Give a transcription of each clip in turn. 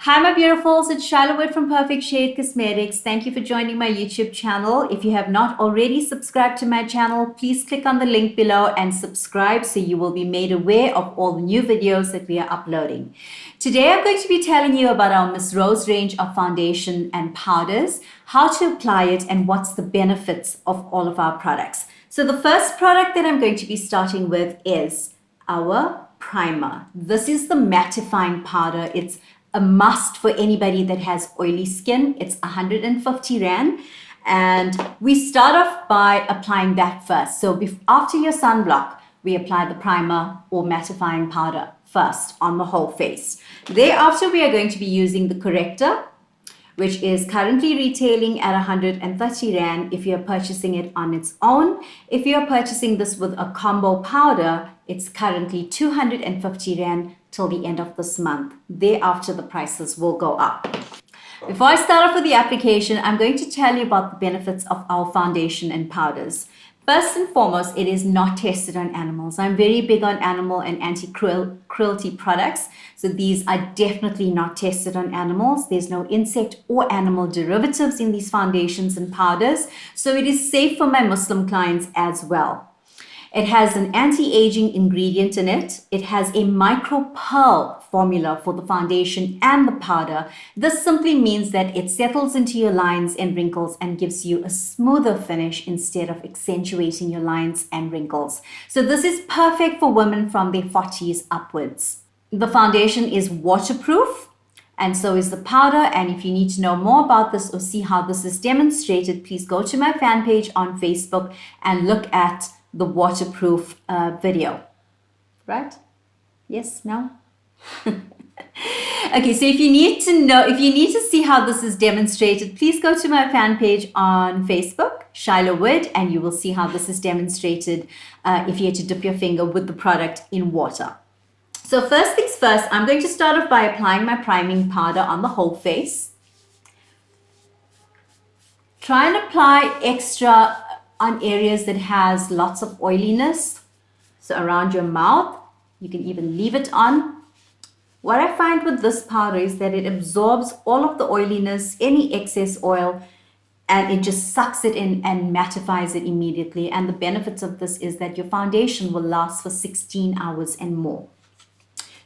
Hi, my beautifuls. It's Charlotte from Perfect Shade Cosmetics. Thank you for joining my YouTube channel. If you have not already subscribed to my channel, please click on the link below and subscribe so you will be made aware of all the new videos that we are uploading. Today, I'm going to be telling you about our Miss Rose range of foundation and powders, how to apply it, and what's the benefits of all of our products. So the first product that I'm going to be starting with is our primer. This is the mattifying powder. It's a must for anybody that has oily skin. It's 150 Rand. And we start off by applying that first. So after your sunblock, we apply the primer or mattifying powder first on the whole face. Thereafter, we are going to be using the corrector, which is currently retailing at 130 Rand if you're purchasing it on its own. If you're purchasing this with a combo powder, it's currently 250 Rand till the end of this month. Thereafter, the prices will go up. Before I start off with the application, I'm going to tell you about the benefits of our foundation and powders. First and foremost, it is not tested on animals. I'm very big on animal and anti-cruelty products. So these are definitely not tested on animals. There's no insect or animal derivatives in these foundations and powders. So it is safe for my Muslim clients as well. It has an anti-aging ingredient in it. It has a micro pearl formula for the foundation and the powder. This simply means that it settles into your lines and wrinkles and gives you a smoother finish instead of accentuating your lines and wrinkles. So this is perfect for women from their 40s upwards. The foundation is waterproof, and so is the powder. And if you need to know more about this or see how this is demonstrated, please go to my fan page on Facebook and look at the waterproof video. Right? Yes? No? Okay, so if you need to see how this is demonstrated, please go to my fan page on Facebook, Shiloh Wood, and you will see how this is demonstrated if you had to dip your finger with the product in water. So first things first, I'm going to start off by applying my priming powder on the whole face. Try and apply extra on areas that has lots of oiliness. So around your mouth, you can even leave it on. What I find with this powder is that it absorbs all of the oiliness, any excess oil, and it just sucks it in and mattifies it immediately. And the benefits of this is that your foundation will last for 16 hours and more.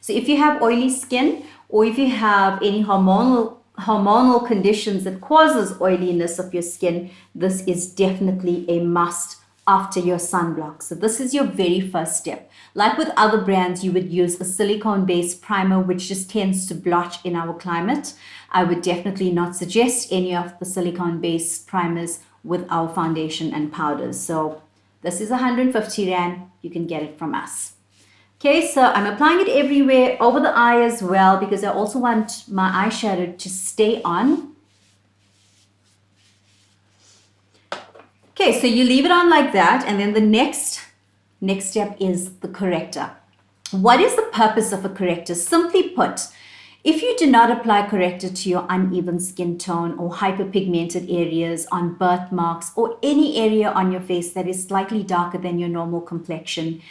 So if you have oily skin, or if you have any hormonal conditions that causes oiliness of your skin, this is definitely a must after your sunblock. So this is your very first step. Like with other brands, you would use a silicone-based primer, which just tends to blotch in our climate. I would definitely not suggest any of the silicone-based primers with our foundation and powders. So this is 150 Rand. You can get it from us. Okay, so I'm applying it everywhere, over the eye as well, because I also want my eyeshadow to stay on. Okay, so you leave it on like that, and then the next step is the corrector. What is the purpose of a corrector? Simply put, if you do not apply corrector to your uneven skin tone or hyperpigmented areas, on birthmarks, or any area on your face that is slightly darker than your normal complexion,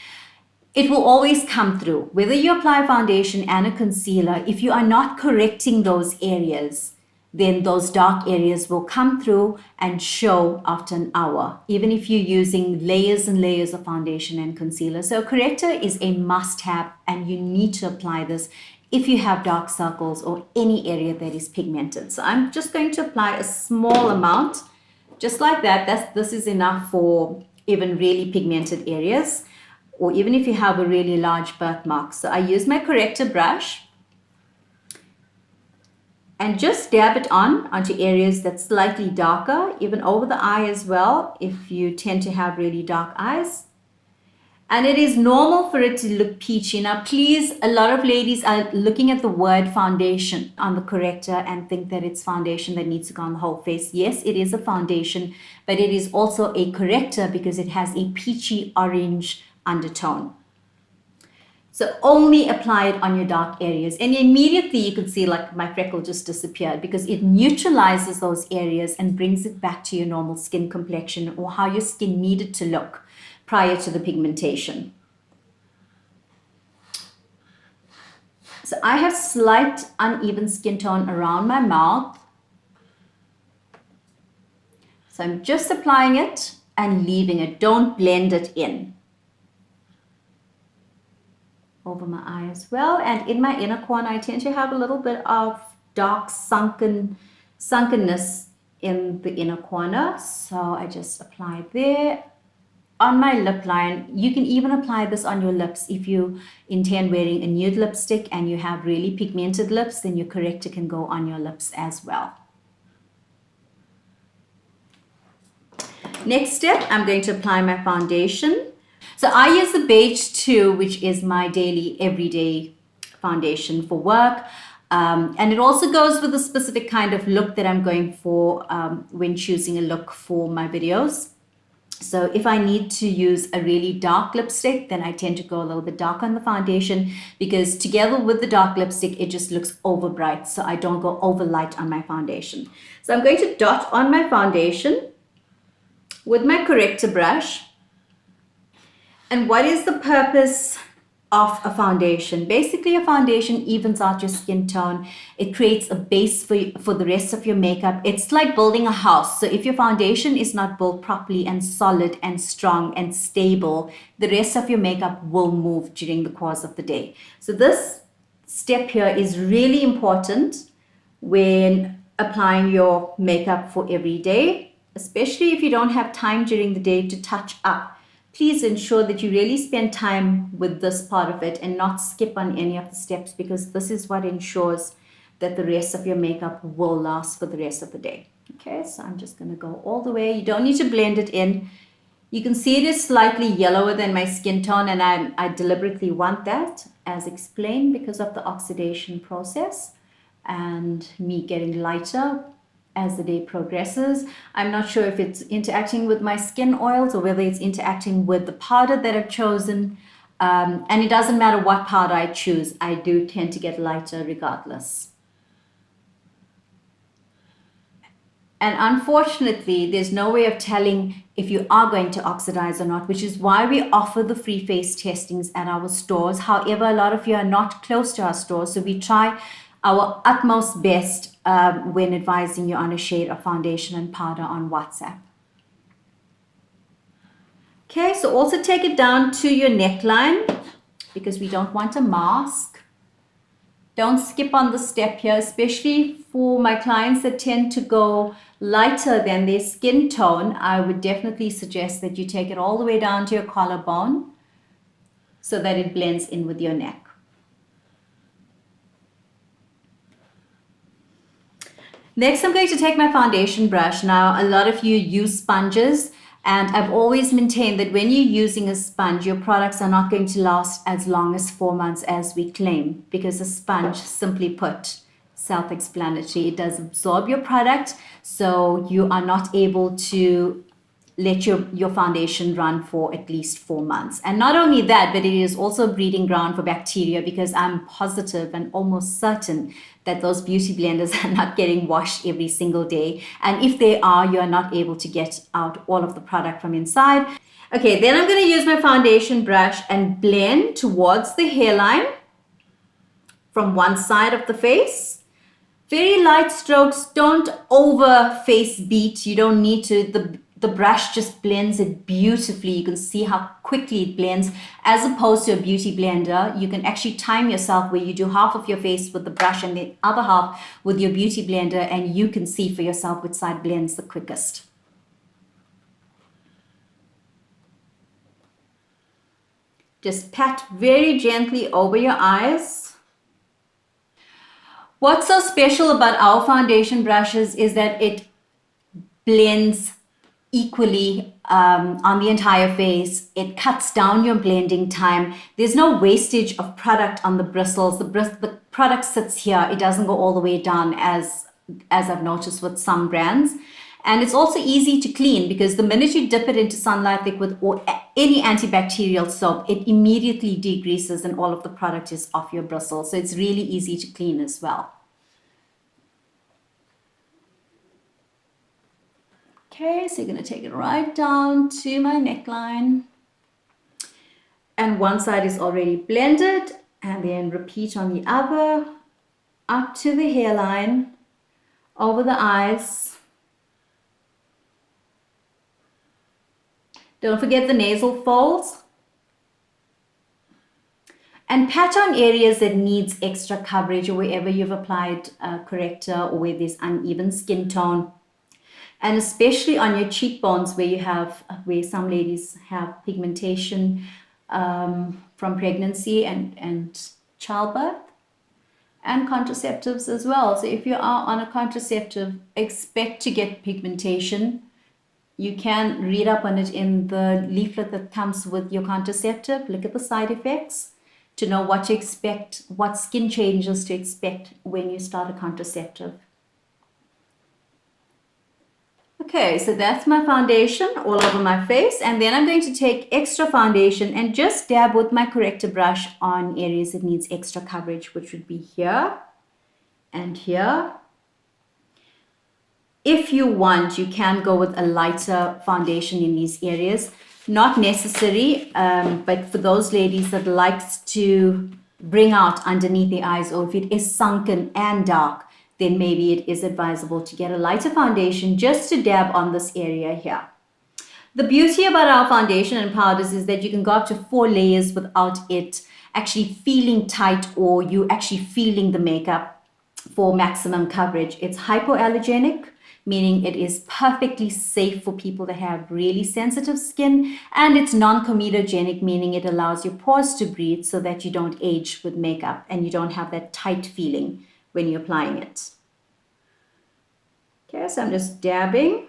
it will always come through. Whether you apply foundation and a concealer, if you are not correcting those areas, then those dark areas will come through and show after an hour, even if you're using layers and layers of foundation and concealer. So a corrector is a must-have, and you need to apply this if you have dark circles or any area that is pigmented. So I'm just going to apply a small amount, just like that. This is enough for even really pigmented areas, or even if you have a really large birthmark. So I use my corrector brush and just dab it onto areas that's slightly darker, even over the eye as well, if you tend to have really dark eyes. And it is normal for it to look peachy. Now, please, a lot of ladies are looking at the word foundation on the corrector and think that it's foundation that needs to go on the whole face. Yes, it is a foundation, but it is also a corrector because it has a peachy orange undertone. So only apply it on your dark areas, and immediately you can see like my freckle just disappeared, because it neutralizes those areas and brings it back to your normal skin complexion, or how your skin needed to look prior to the pigmentation. So I have slight uneven skin tone around my mouth. So I'm just applying it and leaving it. Don't blend it in. Over my eye as well. And in my inner corner, I tend to have a little bit of dark sunkenness in the inner corner. So I just apply there. On my lip line, you can even apply this on your lips if you intend wearing a nude lipstick and you have really pigmented lips, then your corrector can go on your lips as well. Next step, I'm going to apply my foundation. So I use the Beige 2, which is my daily, everyday foundation for work. And it also goes with a specific kind of look that I'm going for when choosing a look for my videos. So if I need to use a really dark lipstick, then I tend to go a little bit dark on the foundation, because together with the dark lipstick, it just looks over bright. So I don't go over light on my foundation. So I'm going to dot on my foundation with my corrector brush. And what is the purpose of a foundation? Basically, a foundation evens out your skin tone. It creates a base for the rest of your makeup. It's like building a house. So if your foundation is not built properly and solid and strong and stable, the rest of your makeup will move during the course of the day. So this step here is really important when applying your makeup for every day, especially if you don't have time during the day to touch up. Please ensure that you really spend time with this part of it and not skip on any of the steps, because this is what ensures that the rest of your makeup will last for the rest of the day. Okay, so I'm just going to go all the way. You don't need to blend it in. You can see it is slightly yellower than my skin tone, and I deliberately want that, as explained, because of the oxidation process and me getting lighter as the day progresses. I'm not sure if it's interacting with my skin oils or whether it's interacting with the powder that I've chosen. And it doesn't matter what powder I choose, I do tend to get lighter regardless. And unfortunately, there's no way of telling if you are going to oxidize or not, which is why we offer the free face testings at our stores. However, a lot of you are not close to our stores, so we try our utmost best when advising you on a shade of foundation and powder on WhatsApp. Okay, so also take it down to your neckline, because we don't want a mask. Don't skip on the step here, especially for my clients that tend to go lighter than their skin tone. I would definitely suggest that you take it all the way down to your collarbone so that it blends in with your neck. Next, I'm going to take my foundation brush. Now, a lot of you use sponges, and I've always maintained that when you're using a sponge, your products are not going to last as long as 4 months as we claim, because a sponge, simply put, self-explanatory, it does absorb your product, so you are not able to let your foundation run for at least 4 months. And not only that, but it is also a breeding ground for bacteria, because I'm positive and almost certain that those beauty blenders are not getting washed every single day. And if they are, you're not able to get out all of the product from inside. Okay, then I'm going to use my foundation brush and blend towards the hairline from one side of the face. Very light strokes, don't over face beat. You don't need to. The brush just blends it beautifully. You can see how quickly it blends, as opposed to a beauty blender. You can actually time yourself where you do half of your face with the brush and the other half with your beauty blender, and you can see for yourself which side blends the quickest. Just pat very gently over your eyes. What's so special about our foundation brushes is that it blends equally on the entire face. It cuts down your blending time. There's no wastage of product on the bristles. The product sits here. It doesn't go all the way down as I've noticed with some brands. And it's also easy to clean, because the minute you dip it into Sunlight Liquid or any antibacterial soap, it immediately degreases and all of the product is off your bristles. So it's really easy to clean as well. Okay, so you're going to take it right down to my neckline. And one side is already blended. And then repeat on the other, up to the hairline, over the eyes. Don't forget the nasal folds. And pat on areas that needs extra coverage or wherever you've applied a corrector or where there's uneven skin tone. And especially on your cheekbones where some ladies have pigmentation from pregnancy and childbirth, and contraceptives as well. So if you are on a contraceptive, expect to get pigmentation. You can read up on it in the leaflet that comes with your contraceptive. Look at the side effects to know what to expect, what skin changes to expect when you start a contraceptive. Okay, so that's my foundation all over my face, and then I'm going to take extra foundation and just dab with my corrector brush on areas that needs extra coverage, which would be here and here. If you want, you can go with a lighter foundation in these areas. Not necessary, but for those ladies that likes to bring out underneath the eyes, or if it is sunken and dark, then maybe it is advisable to get a lighter foundation just to dab on this area here. The beauty about our foundation and powders is that you can go up to 4 layers without it actually feeling tight or you actually feeling the makeup for maximum coverage. It's hypoallergenic, meaning it is perfectly safe for people that have really sensitive skin, and it's non-comedogenic, meaning it allows your pores to breathe so that you don't age with makeup and you don't have that tight feeling when you're applying it. Okay, so I'm just dabbing.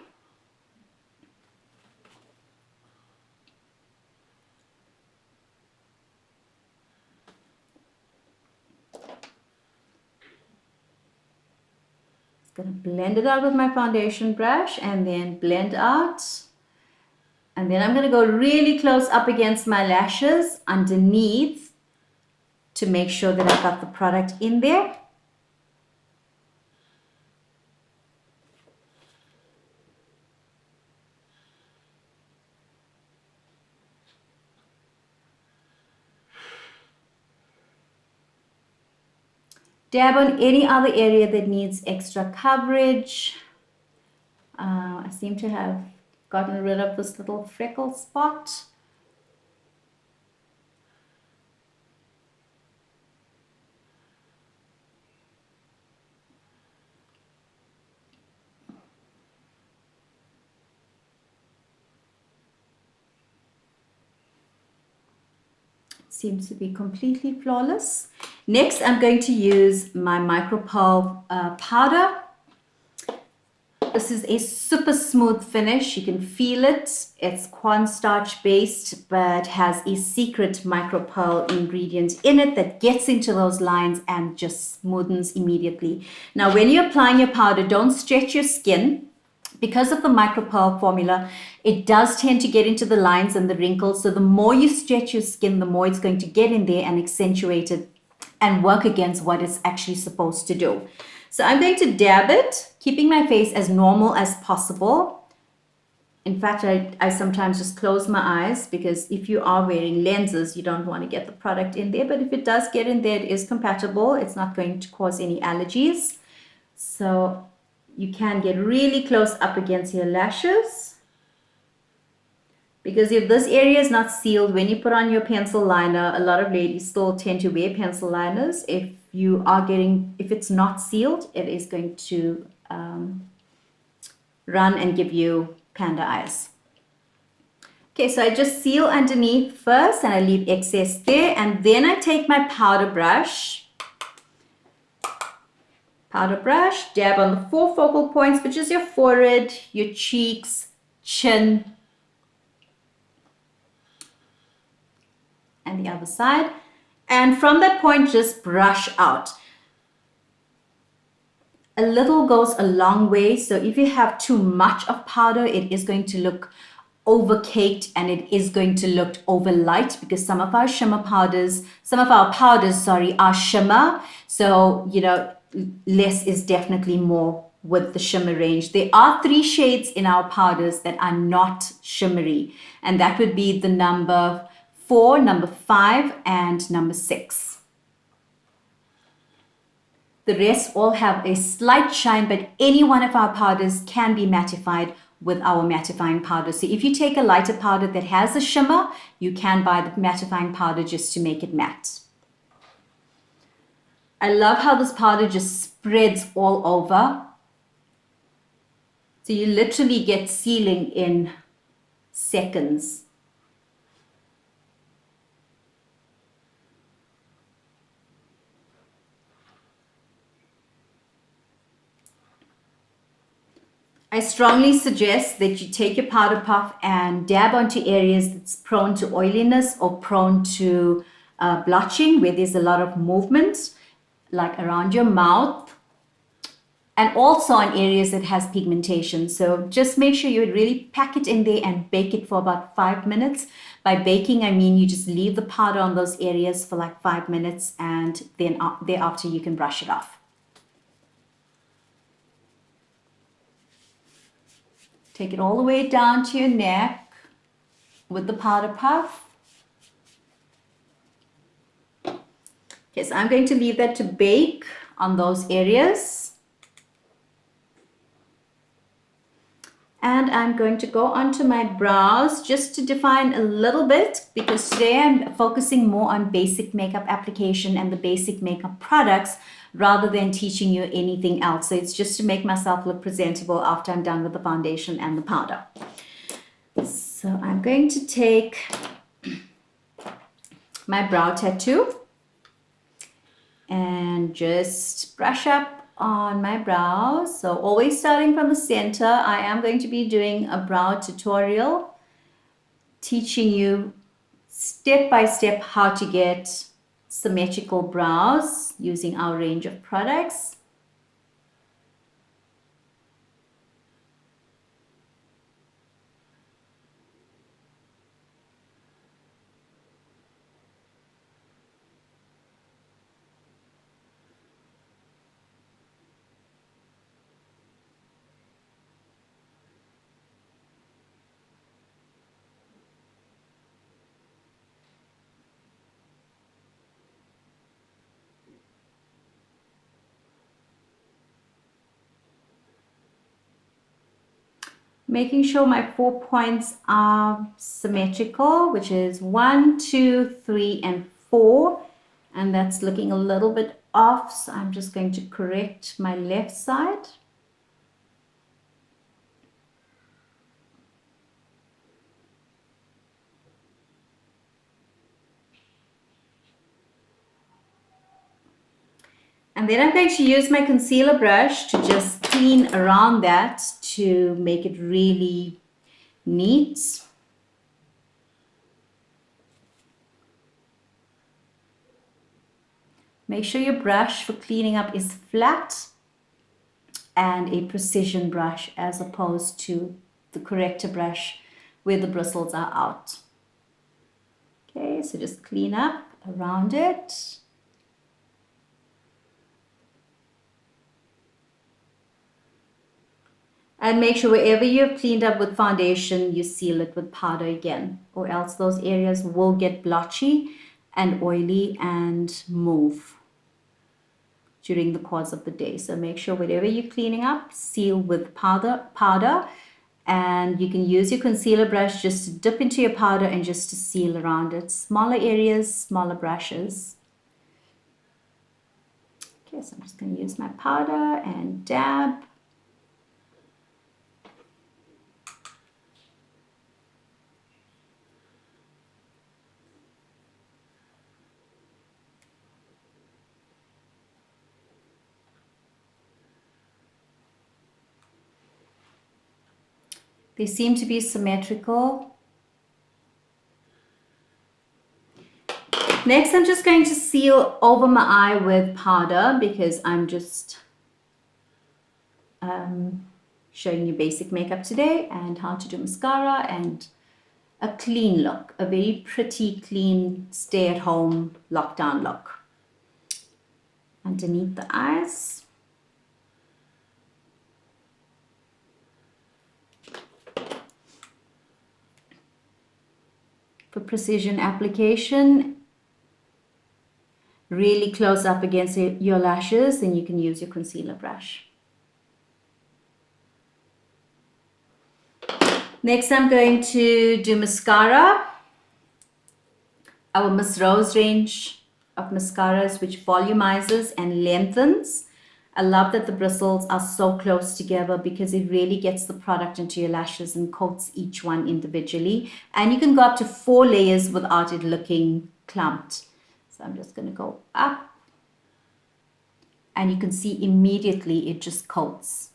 Just gonna blend it out with my foundation brush and then blend out. And then I'm gonna go really close up against my lashes underneath to make sure that I've got the product in there. Dab on any other area that needs extra coverage. I seem to have gotten rid of this little freckle spot. Seems to be completely flawless. Next, I'm going to use my Micro Pearl powder. This is a super smooth finish. You can feel it. It's cornstarch based, but has a secret Micro Pearl ingredient in it that gets into those lines and just smoothens immediately. Now, when you're applying your powder, don't stretch your skin. Because of the Micro Pearl formula, it does tend to get into the lines and the wrinkles. So the more you stretch your skin, the more it's going to get in there and accentuate it and work against what it's actually supposed to do. So I'm going to dab it, keeping my face as normal as possible. In fact, I sometimes just close my eyes because if you are wearing lenses, you don't want to get the product in there. But if it does get in there, it is compatible. It's not going to cause any allergies. So you can get really close up against your lashes, because if this area is not sealed, when you put on your pencil liner, a lot of ladies still tend to wear pencil liners. If it's not sealed, it is going to run and give you panda eyes. Okay, so I just seal underneath first and I leave excess there, and then I take my powder brush, dab on the 4 focal points, which is your forehead, your cheeks, chin, and the other side. And from that point, just brush out. A little goes a long way. So if you have too much of powder, it is going to look overcaked and it is going to look over light, because some of our powders are shimmer. So, less is definitely more with the shimmer range. There are 3 shades in our powders that are not shimmery, and that would be the number 4, number 5, and number 6. The rest all have a slight shine, but any one of our powders can be mattified with our mattifying powder. So if you take a lighter powder that has a shimmer, you can buy the mattifying powder just to make it matte. I love how this powder just spreads all over. So you literally get sealing in seconds. I strongly suggest that you take your powder puff and dab onto areas that's prone to oiliness or prone to blotching, where there's a lot of movement, like around your mouth, and also on areas that has pigmentation. So just make sure you really pack it in there and bake it for about 5 minutes. By baking, I mean you just leave the powder on those areas for like 5 minutes, and then thereafter you can brush it off. Take it all the way down to your neck with the powder puff. Okay, so I'm going to leave that to bake on those areas. And I'm going to go onto my brows just to define a little bit, because today I'm focusing more on basic makeup application and the basic makeup products rather than teaching you anything else. So it's just to make myself look presentable after I'm done with the foundation and the powder. So I'm going to take my brow tattoo and just brush up on my brows. So always starting from the center. I am going to be doing a brow tutorial teaching you step by step how to get symmetrical brows using our range of products. Making sure my 4 points are symmetrical, which is 1, 2, 3, and 4. And that's looking a little bit off, so I'm just going to correct my left side. And then I'm going to use my concealer brush to just clean around that to make it really neat. Make sure your brush for cleaning up is flat and a precision brush as opposed to the corrector brush where the bristles are out. Okay, so just clean up around it. And make sure wherever you've cleaned up with foundation, you seal it with powder again, or else those areas will get blotchy and oily and move during the course of the day. So make sure whatever you're cleaning up, seal with powder, and you can use your concealer brush just to dip into your powder and just to seal around it. Smaller areas, smaller brushes. Okay, so I'm just going to use my powder and dab. They seem to be symmetrical. Next, I'm just going to seal over my eye with powder because I'm just showing you basic makeup today and how to do mascara and a clean look, a very pretty, clean, stay-at-home lockdown look. Underneath the eyes. For precision application, really close up against your lashes, then you can use your concealer brush. Next, I'm going to do mascara. Our Miss Rose range of mascaras, which volumizes and lengthens. I love that the bristles are so close together because it really gets the product into your lashes and coats each one individually. And you can go up to 4 layers without it looking clumped. So I'm just going to go up. And you can see immediately it just coats.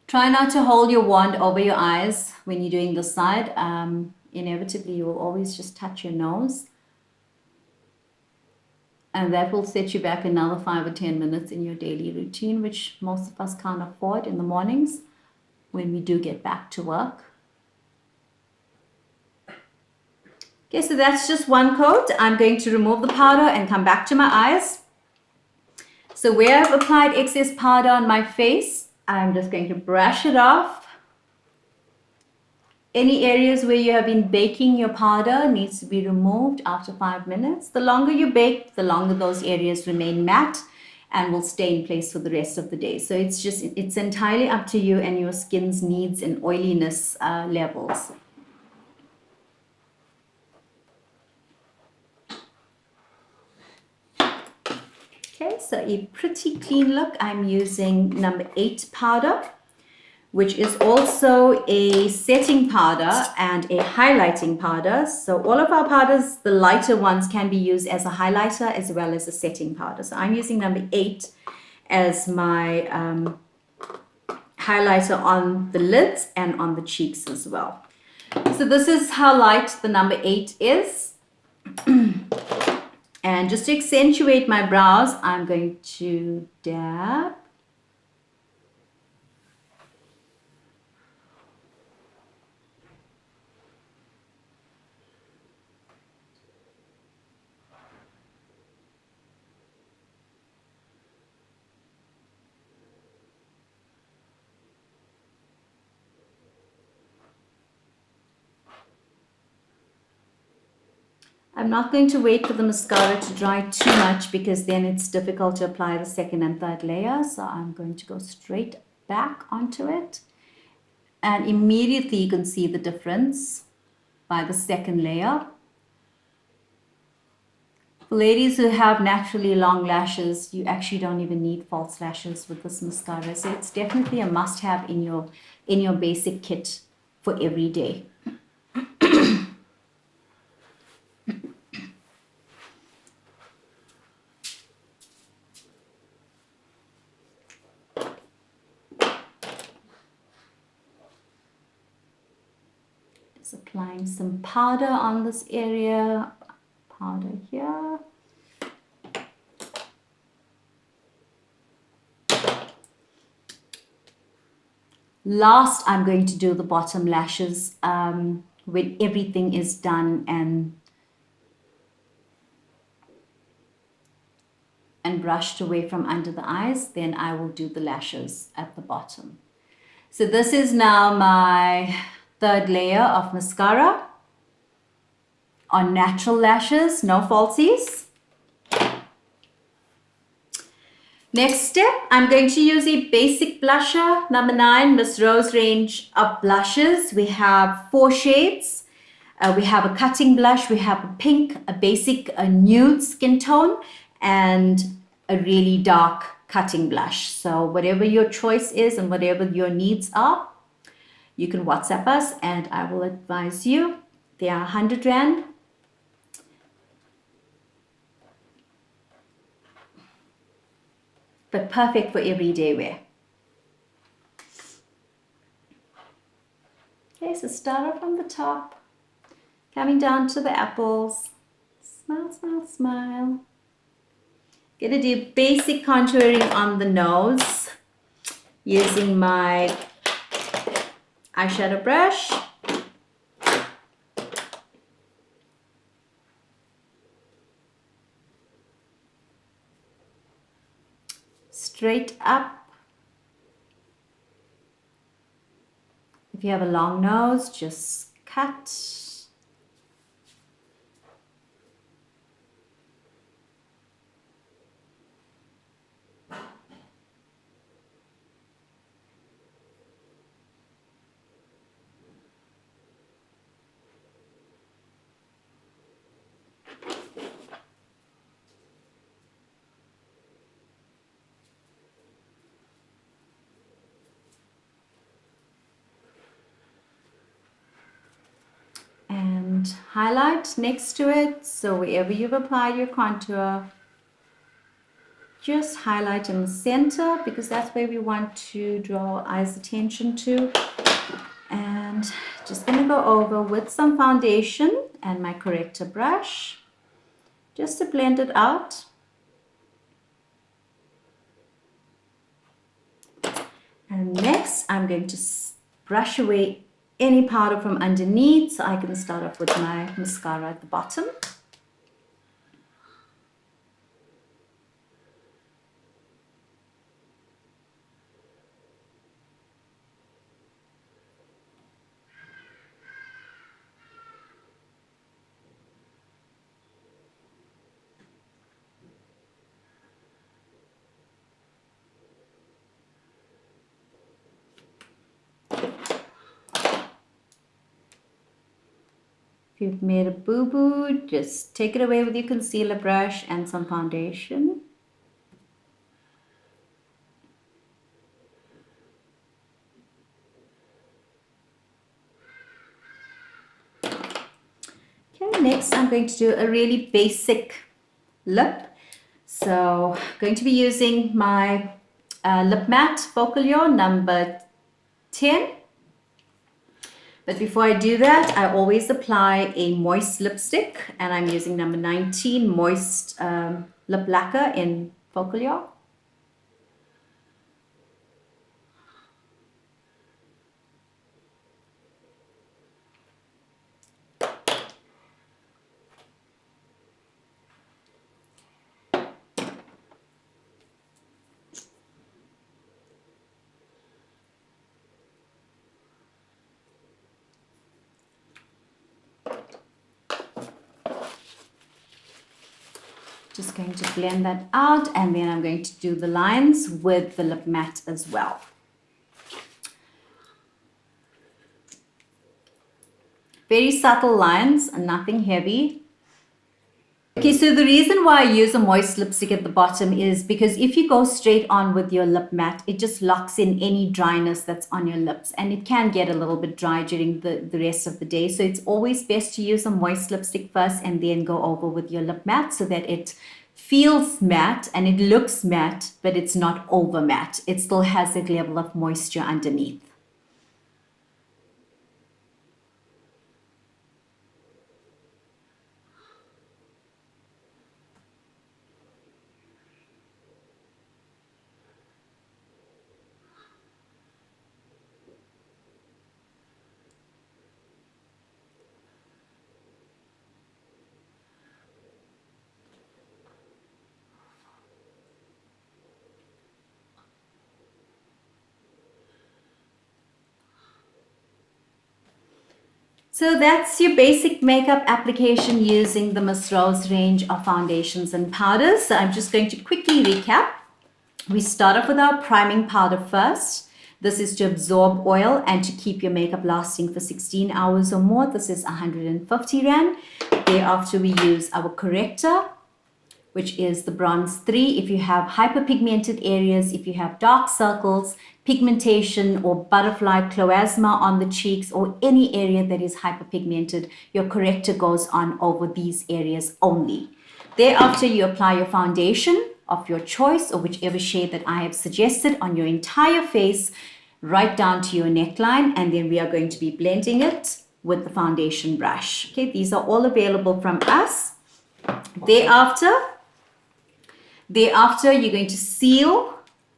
Try not to hold your wand over your eyes when you're doing this side. Inevitably, you will always just touch your nose. And that will set you back another 5 or 10 minutes in your daily routine, which most of us can't afford in the mornings when we do get back to work. Okay, so that's just one coat. I'm going to remove the powder and come back to my eyes. So where I've applied excess powder on my face, I'm just going to brush it off. Any areas where you have been baking your powder needs to be removed after 5 minutes. The longer you bake, the longer those areas remain matte and will stay in place for the rest of the day. So it's entirely up to you and your skin's needs and oiliness levels. Okay, so a pretty clean look. I'm using number 8 powder, which is also a setting powder and a highlighting powder. So all of our powders, the lighter ones, can be used as a highlighter as well as a setting powder. So I'm using number 8 as my highlighter on the lids and on the cheeks as well. So this is how light the number 8 is. And just to accentuate my brows, I'm going to dab. I'm not going to wait for the mascara to dry too much because then it's difficult to apply the second and third layer. So I'm going to go straight back onto it. And immediately you can see the difference by the second layer. For ladies who have naturally long lashes, you actually don't even need false lashes with this mascara. So it's definitely a must-have in your basic kit for every day. Applying some powder on this area, powder here. Last, I'm going to do the bottom lashes when everything is done and brushed away from under the eyes. Then I will do the lashes at the bottom. So this is now my third layer of mascara on natural lashes, no falsies. Next step, I'm going to use a basic blusher, number 9, Miss Rose range of blushes. We have 4 shades. We have a cutting blush, we have a pink, a basic, a nude skin tone, and a really dark cutting blush. So whatever your choice is and whatever your needs are, you can WhatsApp us and I will advise you. They are 100 Rand. But perfect for everyday wear. Okay, so start off from the top, coming down to the apples. Smile, smile, smile. Gonna do basic contouring on the nose using my eyeshadow brush. straight up. If you have a long nose, just cut. And highlight next to it. So wherever you've applied your contour, just highlight in the center because that's where we want to draw our eyes' attention to. And just going to go over with some foundation and my corrector brush just to blend it out. And next I'm going to brush away any powder from underneath, so I can start off with my mascara at the bottom. If you've made a boo-boo, just take it away with your concealer brush and some foundation. Okay, next I'm going to do a really basic lip. So I'm going to be using my lip matte Focallure number 10. But before I do that, I always apply a moist lipstick, and I'm using number 19 Moist Lip Lacquer in Focallure. Just going to blend that out, and then I'm going to do the lines with the lip matte as well. Very subtle lines and nothing heavy. Okay, so the reason why I use a moist lipstick at the bottom is because if you go straight on with your lip matte, it just locks in any dryness that's on your lips, and it can get a little bit dry during the rest of the day. So it's always best to use a moist lipstick first and then go over with your lip matte so that it feels matte and it looks matte, but it's not over matte. It still has that level of moisture underneath. So that's your basic makeup application using the Miss Rose range of foundations and powders. So I'm just going to quickly recap. We start off with our priming powder first. This is to absorb oil and to keep your makeup lasting for 16 hours or more. This is 150 Rand. Thereafter, we use our corrector, which is the Bronze 3. If you have hyperpigmented areas, if you have dark circles, pigmentation or butterfly cloasma on the cheeks, or any area that is hyperpigmented, your corrector goes on over these areas only. Thereafter, you apply your foundation of your choice or whichever shade that I have suggested on your entire face, right down to your neckline, and then we are going to be blending it with the foundation brush. Okay, these are all available from us. Thereafter, you're going to seal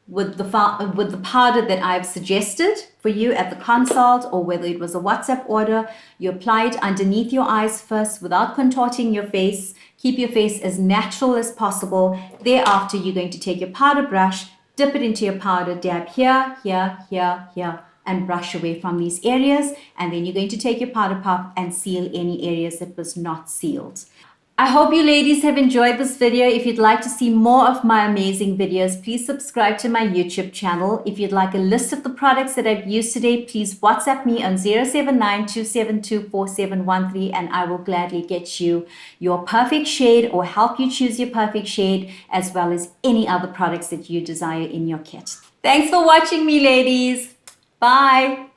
with the powder that I've suggested for you at the consult, or whether it was a WhatsApp order. You apply it underneath your eyes first without contorting your face. Keep your face as natural as possible. Thereafter, you're going to take your powder brush, dip it into your powder, dab here, here, here, here, and brush away from these areas. And then you're going to take your powder puff and seal any areas that was not sealed. I hope you ladies have enjoyed this video. If you'd like to see more of my amazing videos, please subscribe to my YouTube channel. If you'd like a list of the products that I've used today, please WhatsApp me on 079-272-4713 and I will gladly get you your perfect shade or help you choose your perfect shade, as well as any other products that you desire in your kit. Thanks for watching me, ladies. Bye.